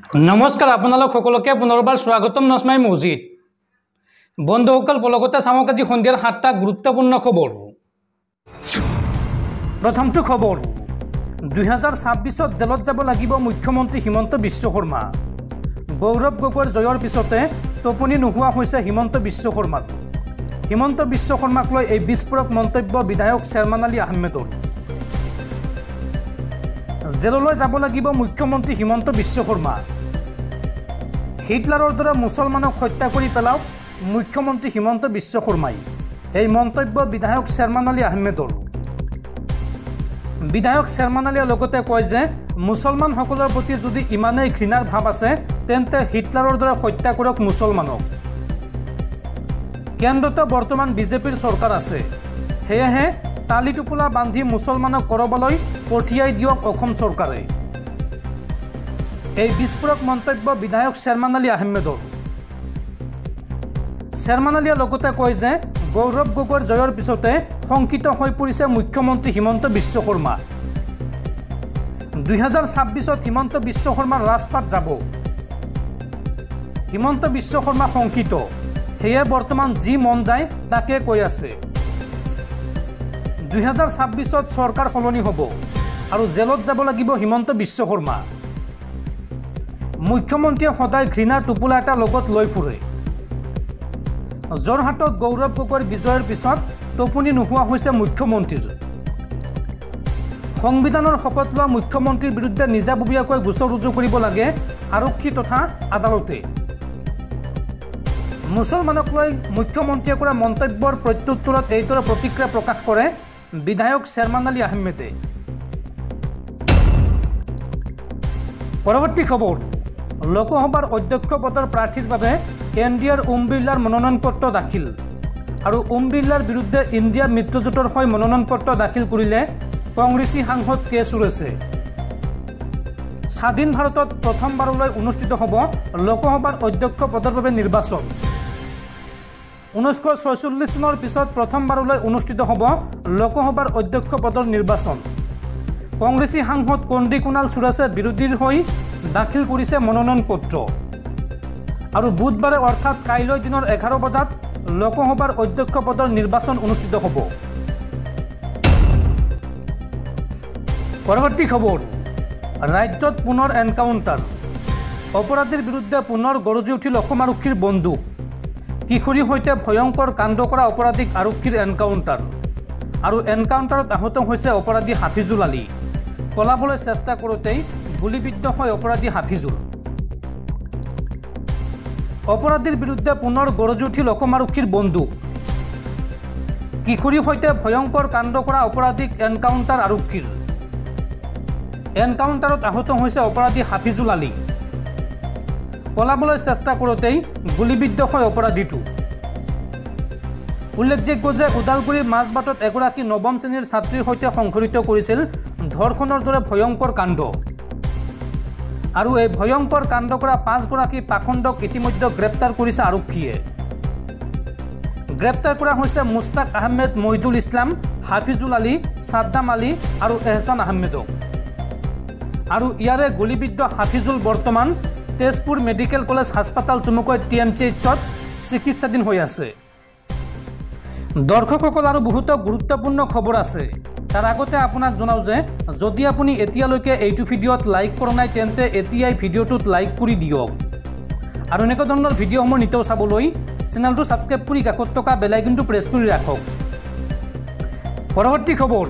নমস্কাৰ আপোনালোক সকলোকে পুনৰবাৰ স্বাগতম নসমাই মছজিদ বন্ধুসকল পলকতে চামক আজি সন্ধিয়াৰ 7টা গুৰুত্বপূৰ্ণ খবৰ। প্ৰথমটো খবৰ 2026ত জেলত যাব লাগিব মুখ্যমন্ত্ৰী হিমন্ত বিশ্ব শৰ্মা। গৌৰৱ গগৈৰ জয়ৰ পিছতে টোপনি নোহোৱা হৈছে হিমন্ত বিশ্ব শৰ্মাৰ। হিমন্ত বিশ্ব শৰ্মাক লৈ এই বিস্ফোৰক মন্তব্য বিধায়ক চেয়াৰমান আলী আহমেদৰ। জেললৈ যাব লাগিব মুখ্যমন্ত্ৰী হিমন্ত বিশ্ব শৰ্মা। হিটলাৰৰ দৰে মুছলমানক হত্যা কৰি পেলাওক মুখ্যমন্ত্ৰী হিমন্ত বিশ্ব শৰ্মাই। এই মন্তব্য বিধায়ক চেয়াৰমান আলী আহমেদৰ। বিধায়ক চেয়াৰমান আলীয়ে লগতে কয় যে মুছলমানসকলৰ প্ৰতি যদি ইমানেই ঘৃণাৰ ভাৱ আছে তেন্তে হিটলাৰৰ দৰে হত্যা কৰক মুছলমানক। কেন্দ্ৰতে বৰ্তমান বিজেপিৰ চৰকাৰ আছে, সেয়েহে তালি টোপোলা বান্ধি মুছলমানক কৰবালৈ পঠিয়াই দিয়ক অসম চৰকাৰে। এই বিস্ফোৰক মন্তব্য বিধায়ক চেয়াৰমান আলী আহমেদৰ। চেয়াৰমান আলীয়ে লগতে কয় যে গৌৰৱ গগৈৰ জয়ৰ পিছতে শংকিত হৈ পৰিছে মুখ্যমন্ত্ৰী হিমন্ত বিশ্ব শৰ্মা। 2026ত হিমন্ত বিশ্ব শৰ্মাৰ ৰাজপাট যাব। হিমন্ত বিশ্ব শৰ্মা শংকিত, সেয়ে বৰ্তমান যি মন যায় তাকে কৈ আছে। 2026ত চৰকাৰ সলনি হ'ব আৰু জেলত যাব লাগিব হিমন্ত বিশ্ব শৰ্মা। মুখ্যমন্ত্ৰীয়ে সদায় ঘৃণাৰ টোপোলা এটা লগত লৈ ফুৰে। যোৰহাটত গৌৰৱ গগৈৰ বিজয়ৰ পিছত টোপনি নোহোৱা হৈছে মুখ্যমন্ত্ৰীৰ। সংবিধানৰ শপত লোৱা মুখ্যমন্ত্ৰীৰ বিৰুদ্ধে নিজাববীয়াকৈ গোচৰ ৰুজু কৰিব লাগে আৰক্ষী তথা আদালতে। মুছলমানক লৈ মুখ্যমন্ত্ৰীয়ে কৰা মন্তব্যৰ প্ৰত্যুত্তৰত এইদৰে প্ৰতিক্ৰিয়া প্ৰকাশ কৰে বিধায়ক চেয়াৰমান আলী আহমেদে। পৰৱৰ্তী খবৰ লোকসভাৰ অধ্যক্ষ পদৰ প্ৰাৰ্থীৰ বাবে এনডিএৰ ওম বিৰলাৰ মনোনয়ন পত্ৰ দাখিল আৰু ওম বিৰলাৰ বিৰুদ্ধে ইণ্ডিয়া মিত্ৰজোঁটৰ হৈ মনোনয়ন পত্ৰ দাখিল কৰিলে কংগ্ৰেছী সাংসদ কে সুৰেশে। স্বাধীন ভাৰতত প্ৰথমবাৰলৈ অনুষ্ঠিত হ'ব লোকসভাৰ অধ্যক্ষ পদৰ বাবে নিৰ্বাচন। 1946 চনৰ পিছত প্ৰথমবাৰলৈ অনুষ্ঠিত হ'ব লোকসভাৰ অধ্যক্ষ পদৰ নিৰ্বাচন। কংগ্ৰেছী সাংসদ কণ্ডী কুণাল সুৰেশে বিৰোধীৰ হৈ দাখিল কৰিছে মনোনয়ন পত্ৰ আৰু বুধবাৰে অৰ্থাৎ কাইলৈ দিনৰ 11 বজাত লোকসভাৰ অধ্যক্ষ পদৰ নিৰ্বাচন অনুষ্ঠিত হ'ব। পৰৱৰ্তী খবৰ ৰাজ্যত পুনৰ এনকাউণ্টাৰ। অপৰাধীৰ বিৰুদ্ধে পুনৰ গৰজি উঠিল অসম আৰক্ষীৰ বন্দুক। কিশোৰীৰ সৈতে ভয়ংকৰ কাণ্ড কৰা অপৰাধীক আৰক্ষীৰ এনকাউণ্টাৰ আৰু এনকাউণ্টাৰত আহত হৈছে অপৰাধী হাফিজুল আলী। পলাবলৈ চেষ্টা কৰোঁতেই গুলীবিদ্ধ হয় অপৰাধী হাফিজুল। অপৰাধীৰ বিৰুদ্ধে পুনৰ গৰজি উঠিল অসম আৰক্ষীৰ বন্দুক। কিশোৰীৰ সৈতে ভয়ংকৰ কাণ্ড কৰা অপৰাধীক এনকাউণ্টাৰ আৰক্ষীৰ। এনকাউণ্টাৰত আহত হৈছে অপৰাধী হাফিজুল আলী। পলাবলৈ চেষ্টা কৰোঁতেই গুলীবিদ্ধ হয় অপৰাধীটো। উল্লেখযোগ্য যে ওদালগুৰিৰ মাজবাটত এগৰাকী নৱম শ্ৰেণীৰ ছাত্ৰীৰ সৈতে সংঘটিত কৰিছিল ধৰ্ষণৰ দৰে ভয়ংকৰ কাণ্ড আৰু এই ভয়ংকৰ কাণ্ড কৰা 5গৰাকী পাখণ্ডক ইতিমধ্যে গ্ৰেপ্তাৰ কৰিছে আৰক্ষীয়ে। গ্ৰেপ্তাৰ কৰা হৈছে মুস্তাক আহমেদ, মহিদুল ইছলাম, হাফিজুল আলী, ছাদ্দাম আলী আৰু এহছান আহমেদক। আৰু ইয়াৰে গুলীবিদ্ধ হাফিজুল বৰ্তমান তেজপুৰ মেডিকেল কলেজ হাস্পাতাল চমুকৈ TMCHত চিকিৎসাধীন হৈ আছে। দৰ্শকসকল আৰু বহুতো গুৰুত্বপূৰ্ণ খবৰ আছে। তাৰ আগতে আপোনাক জনাওঁ যে যদি আপুনি এতিয়ালৈকে এইটো ভিডিঅ'ত লাইক কৰা নাই তেন্তে এতিয়াই ভিডিঅ'টোত লাইক কৰি দিয়ক আৰু এনেকুৱা ধৰণৰ ভিডিঅ'সমূহ নিতৌ চাবলৈ চেনেলটো ছাবস্ক্ৰাইব কৰি কাষত থকা বেল আইকনটো প্ৰেছ কৰি ৰাখক। পৰৱৰ্তী খবৰ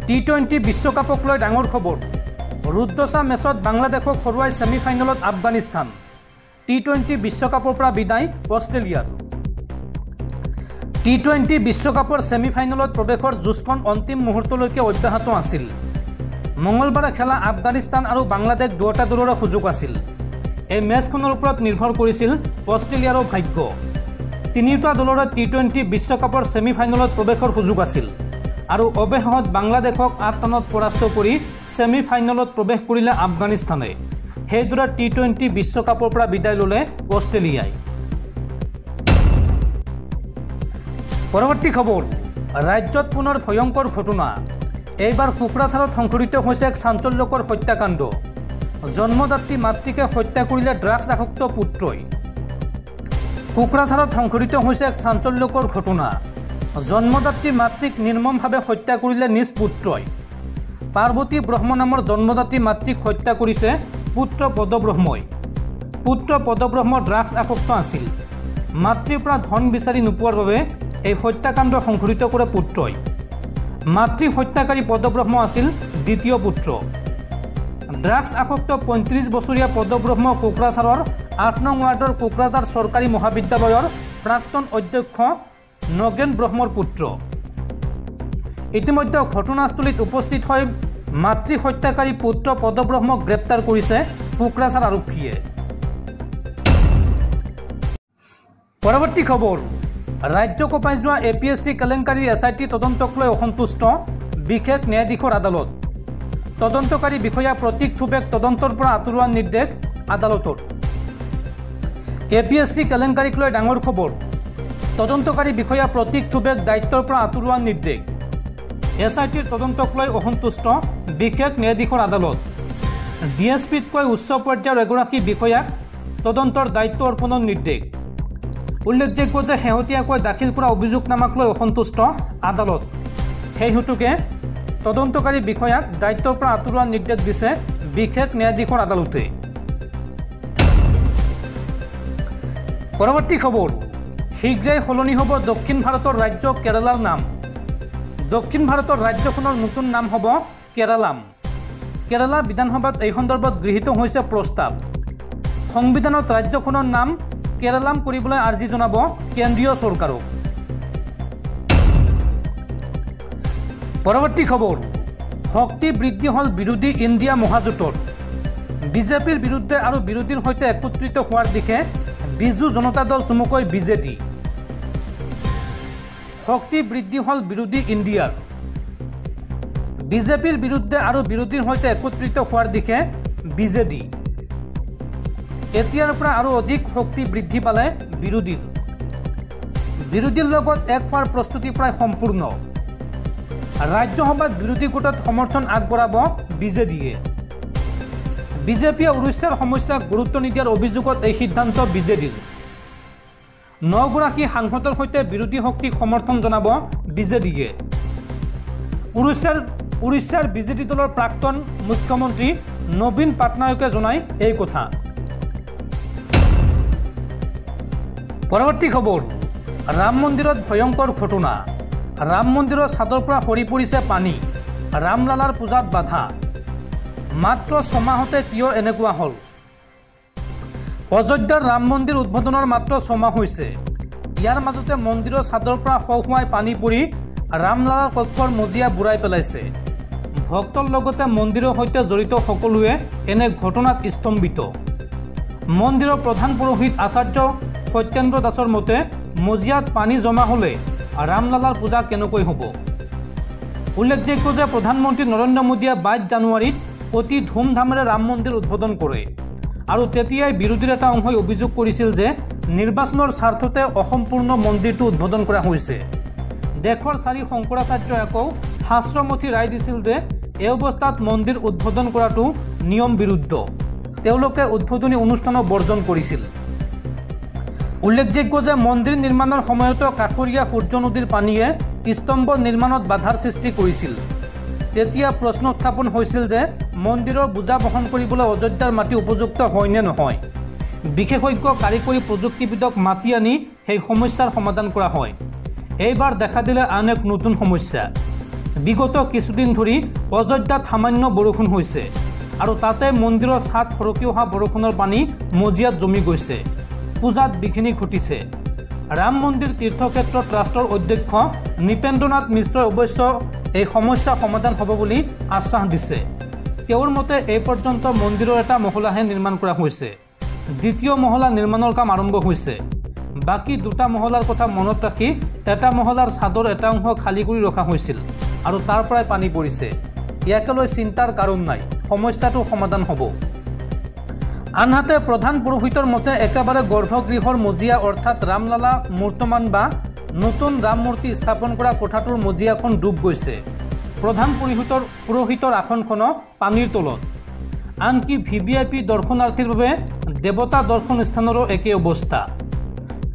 T20 বিশ্বকাপক লৈ ডাঙৰ খবৰ। ৰুদ্ধচা মেচত বাংলাদেশক হৰুৱাই ছেমিফাইনেলত আফগানিস্তান। T20 বিশ্বকাপৰ পৰা বিদায় অষ্ট্ৰেলিয়াৰ। T20 বিশ্বকাপৰ ছেমিফাইনেলত প্ৰৱেশৰ যুঁজখন অন্তিম মুহূৰ্তলৈকে অব্যাহত আছিল। মঙলবাৰে খেলা আফগানিস্তান আৰু বাংলাদেশ দুয়োটা দলৰে সুযোগ আছিল। এই মেচখনৰ ওপৰত নিৰ্ভৰ কৰিছিল অষ্ট্ৰেলিয়াৰৰ ভাগ্য। তিনিওটা দলৰে T20 বিশ্বকাপৰ ছেমিফাইনেলত প্ৰৱেশৰ সুযোগ আছিল আৰু অৱশেষত বাংলাদেশক 8 ৰানত পৰাস্ত কৰি ছেমিফাইনেলত প্ৰৱেশ কৰিলে আফগানিস্তানে। সেইদৰে T20 বিশ্বকাপৰ পৰা বিদায় ল'লে অষ্ট্ৰেলিয়াই। পৰৱৰ্তী খবৰ ৰাজ্যত পুনৰ ভয়ংকৰ ঘটনা। এইবাৰ কোকৰাঝাৰত সংঘটিত হৈছে এক চাঞ্চল্যকৰ হত্যাকাণ্ড। জন্মদাত্ৰী মাতৃকে হত্যা কৰিলে ড্ৰাগছ আসক্ত পুত্ৰই। কোকৰাঝাৰত সংঘটিত হৈছে এক চাঞ্চল্যকৰ ঘটনা। জন্মদাত্ৰী মাতৃক নিৰ্মমভাৱে হত্যা কৰিলে নিজ পুত্ৰই। পাৰ্বতী ব্ৰহ্ম নামৰ জন্মদাত্ৰী মাতৃক হত্যা কৰিছে পুত্ৰ পদব্ৰহ্মই। পুত্ৰ পদব্ৰহ্ম ড্ৰাগছ আসক্ত আছিল। মাতৃৰ পৰা ধন বিচাৰি নোপোৱাৰ বাবে এই হত্যাকাণ্ড সংঘটিত কৰে পুত্ৰই। মাতৃ হত্যাকাৰী পদব্ৰহ্ম আছিল দ্বিতীয় পুত্ৰ। ড্ৰাগছ আসক্ত ৩৫ বছৰীয়া পদব্ৰহ্ম কোকৰাঝাৰৰ ৮ নং ৱাৰ্ডৰ কোকৰাঝাৰ চৰকাৰী মহাবিদ্যালয়ৰ প্ৰাক্তন অধ্যক্ষ নগেন ব্ৰহ্মৰ পুত্ৰ। ইতিমধ্যে ঘটনাস্থলীত উপস্থিত হৈ মাতৃ হত্যাকাৰী পুত্ৰ পদব্ৰহ্মক গ্ৰেপ্তাৰ কৰিছে কোকৰাঝাৰ আৰক্ষীয়ে। পৰৱৰ্তী খবৰ, ৰাজ্য কঁপাই যোৱা APSC কেলেংকাৰীৰ SIT তদন্তক লৈ অসন্তুষ্ট বিশেষ ন্যায়াধীশৰ আদালত। তদন্তকাৰী বিষয়া প্ৰতীক থুবেক তদন্তৰ পৰা আঁতৰোৱাৰ নিৰ্দেশ আদালতৰ। APSC কেলেংকাৰীক লৈ ডাঙৰ খবৰ। তদন্তকাৰী বিষয়া প্ৰতীক থুবেক দায়িত্বৰ পৰা আঁতৰোৱাৰ নিৰ্দেশ। SITৰ তদন্তক লৈ অসন্তুষ্ট বিশেষ ন্যায়াধীশৰ আদালত। DSPতকৈ উচ্চ পৰ্যায়ৰ এগৰাকী বিষয়াক তদন্তৰ দায়িত্ব অৰ্পণৰ নিৰ্দেশ। উল্লেখযোগ্য যে শেহতীয়াকৈ দাখিল কৰা অভিযোগনামাক লৈ অসন্তুষ্ট আদালত। সেই হেতুকে তদন্তকাৰী বিষয়াক দায়িত্বৰ পৰা আঁতৰোৱাৰ নিৰ্দেশ দিছে বিশেষ ন্যায়াধীশৰ আদালতে। পৰৱৰ্তী খবৰ, শীঘ্ৰেই সলনি হ'ব দক্ষিণ ভাৰতৰ ৰাজ্য কেৰালাৰ নাম। দক্ষিণ ভাৰতৰ ৰাজ্যখনৰ নতুন নাম হ'ব কেৰালাম। কেৰালা বিধানসভাত এই সন্দৰ্ভত গৃহীত হৈছে প্ৰস্তাৱ। সংবিধানত ৰাজ্যখনৰ নাম কেৰালাম কৰিবলৈ আৰ্জি জনাব কেন্দ্ৰীয় চৰকাৰক। পৰৱৰ্তী খবৰ, শক্তি বৃদ্ধি হ'ল বিৰোধী ইণ্ডিয়া মহাজোঁটৰ। বিজেপিৰ বিৰুদ্ধে আৰু বিৰোধীৰ সৈতে একত্ৰিত হোৱাৰ দিশে বিজু জনতা দল চমুকৈ BJD। শক্তি বৃদ্ধি হ'ল বিৰোধী ইণ্ডিয়াৰ। বিজেপিৰ বিৰুদ্ধে আৰু বিৰোধীৰ সৈতে একত্ৰিত হোৱাৰ দিশে BJD। এতিয়াৰ পৰা আৰু অধিক শক্তি বৃদ্ধি পালে বিৰোধীৰ লগত এক হোৱাৰ প্ৰস্তুতি প্ৰায় সম্পূৰ্ণ। ৰাজ্যসভাত বিৰোধী গোটত সমৰ্থন আগবঢ়াব BJDয়ে। বিজেপিয়ে উৰিষ্যাৰ সমস্যাক গুৰুত্ব নিদিয়াৰ অভিযোগত এই সিদ্ধান্ত BJDৰ। 9 গৰাকী সাংসদৰ সৈতে বিৰোধী শক্তিক সমৰ্থন জনাব BJDয়ে। উৰিষ্যাৰ BJD দলৰ প্ৰাক্তন মুখ্যমন্ত্ৰী নবীন পাটনায়কে জনায় এই কথা। পৰৱৰ্তী খবৰ, ৰাম মন্দিৰত ভয়ংকৰ ঘটনা। ৰাম মন্দিৰৰ ছাদৰ পৰা সৰি পৰিছে পানী। ৰামলালাৰ পূজাত বাধা। মাত্ৰ 6 মাহতে কিয় এনেকুৱা হ'ল? অযোধ্যাৰ ৰাম মন্দিৰ উদ্বোধনৰ মাত্ৰ 6 মাহ হৈছে। ইয়াৰ মাজতে মন্দিৰৰ ছাদৰ পৰা সৌসুৱাই পানী পৰি ৰামলালাৰ কক্ষৰ মজিয়া বুঢ়াই পেলাইছে। ভক্তৰ লগতে মন্দিৰৰ সৈতে জড়িত সকলোৱে এনে ঘটনাত স্তম্ভিত। মন্দিৰৰ প্ৰধান পুৰোহিত আচাৰ্য সত্যেন্দ্ৰ দাসৰ মতে মজিয়াত পানী জমা হ'লে ৰামলালাৰ পূজা কেনেকৈ হ'ব? উল্লেখযোগ্য যে প্ৰধানমন্ত্ৰী নৰেন্দ্ৰ মোদীয়ে 22 জানুৱাৰীত অতি ধুমধামেৰে ৰাম মন্দিৰ উদ্বোধন কৰে আৰু তেতিয়াই বিৰোধীৰ এটা অংশই অভিযোগ কৰিছিল যে নিৰ্বাচনৰ স্বাৰ্থতে অসম্পূৰ্ণ মন্দিৰটো উদ্বোধন কৰা হৈছে। দেশৰ 4 শংকৰাচাৰ্য আকৌ শাস্ত্ৰমথী ৰায় দিছিল যে এই অৱস্থাত মন্দিৰ উদ্বোধন কৰাটো নিয়ম বিৰুদ্ধ। তেওঁলোকে উদ্বোধনী অনুষ্ঠানক বৰ্জন কৰিছিল। উল্লেখযোগ্য যে মন্দিৰ নিৰ্মাণৰ সময়তো কাষৰীয়া সূৰ্য নদীৰ পানীয়ে স্তম্ভ নিৰ্মাণত বাধাৰ সৃষ্টি কৰিছিল। তেতিয়া প্ৰশ্ন উত্থাপন হৈছিল যে মন্দিৰৰ বোজা বহন কৰিবলৈ অযোধ্যাৰ মাটি উপযুক্ত হয় নে নহয়। বিশেষজ্ঞ কাৰিকৰী প্ৰযুক্তিবিদক মাতি আনি সেই সমস্যাৰ সমাধান কৰা হয়। এইবাৰ দেখা দিলে আন এক নতুন সমস্যা। বিগত কিছুদিন ধৰি অযোধ্যাত সামান্য বৰষুণ হৈছে আৰু তাতে মন্দিৰৰ ছাদ সৰকি অহা বৰষুণৰ পানী মজিয়াত জমি গৈছে। পূজাত বিঘিনি ঘটিছে। ৰাম মন্দিৰ তীৰ্থক্ষেত্ৰ ট্ৰাষ্টৰ অধ্যক্ষ নৃপেন্দ্ৰনাথ মিশ্ৰই অৱশ্য এই সমস্যা সমাধান হ'ব বুলি আশ্বাস দিছে। তেওঁৰ মতে এই পৰ্যন্ত মন্দিৰৰ এটা মহলাহে নিৰ্মাণ কৰা হৈছে। দ্বিতীয় মহলা নিৰ্মাণৰ কাম আৰম্ভ হৈছে। বাকী 2টা মহলাৰ কথা মনত ৰাখি এটা মহলাৰ ছাদৰ এটা অংশ খালী কৰি ৰখা হৈছিল আৰু তাৰ পৰাই পানী পৰিছে। ইয়াকে লৈ চিন্তাৰ কাৰণ নাই, সমস্যাটো সমাধান হ'ব। আনহাতে প্ৰধান পুৰোহিতৰ মতে একেবাৰে গৰ্ভগৃহৰ মজিয়া অৰ্থাৎ ৰামলালা মূৰ্তমান বা নতুন ৰাম মূৰ্তি স্থাপন কৰা কোঠাটোৰ মজিয়াখন ডুব গৈছে। প্ৰধান পুৰোহিতৰ আসনখন পানীৰ তলত আনকি ভিভিআইপি দৰ্শনাৰ্থীৰ বাবে দেৱতা দৰ্শন স্থানৰো একে অৱস্থা।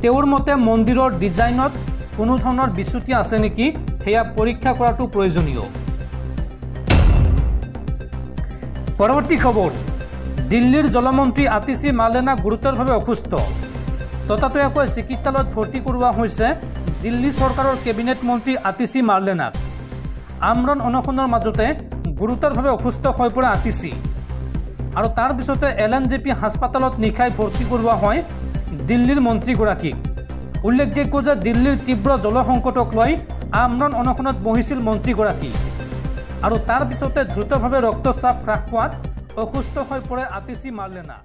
তেওঁৰ মতে মন্দিৰৰ ডিজাইনত কোনো ধৰণৰ বিচ্যুতি আছে নেকি সেয়া পৰীক্ষা কৰাটো প্ৰয়োজনীয়। পৰৱৰ্তী খবৰ, দিল্লীৰ জলমন্ত্ৰী আতিশী মাৰ্লেনা গুৰুতৰভাৱে অসুস্থ। ততাতৈয়াকৈ চিকিৎসালয়ত ভৰ্তি কৰোৱা হৈছে দিল্লী চৰকাৰৰ কেবিনেট মন্ত্ৰী আতিশী মাৰ্লেনাক। আমৰণ অনশনৰ মাজতে গুৰুতৰভাৱে অসুস্থ হৈ পৰে আতিশী আৰু তাৰ পিছতে LNJP হাস্পাতালত নিশাই ভৰ্তি কৰোৱা হয় দিল্লীৰ মন্ত্ৰীগৰাকীক। উল্লেখযোগ্য যে দিল্লীৰ তীব্ৰ জলসংকটক লৈ আমৰণ অনশনত বহিছিল মন্ত্ৰীগৰাকী আৰু তাৰ পিছতে দ্ৰুতভাৱে ৰক্তচাপ হ্ৰাস পোৱাত অসুস্থ হৈ পৰে আতিশী মাৰ্লেনা।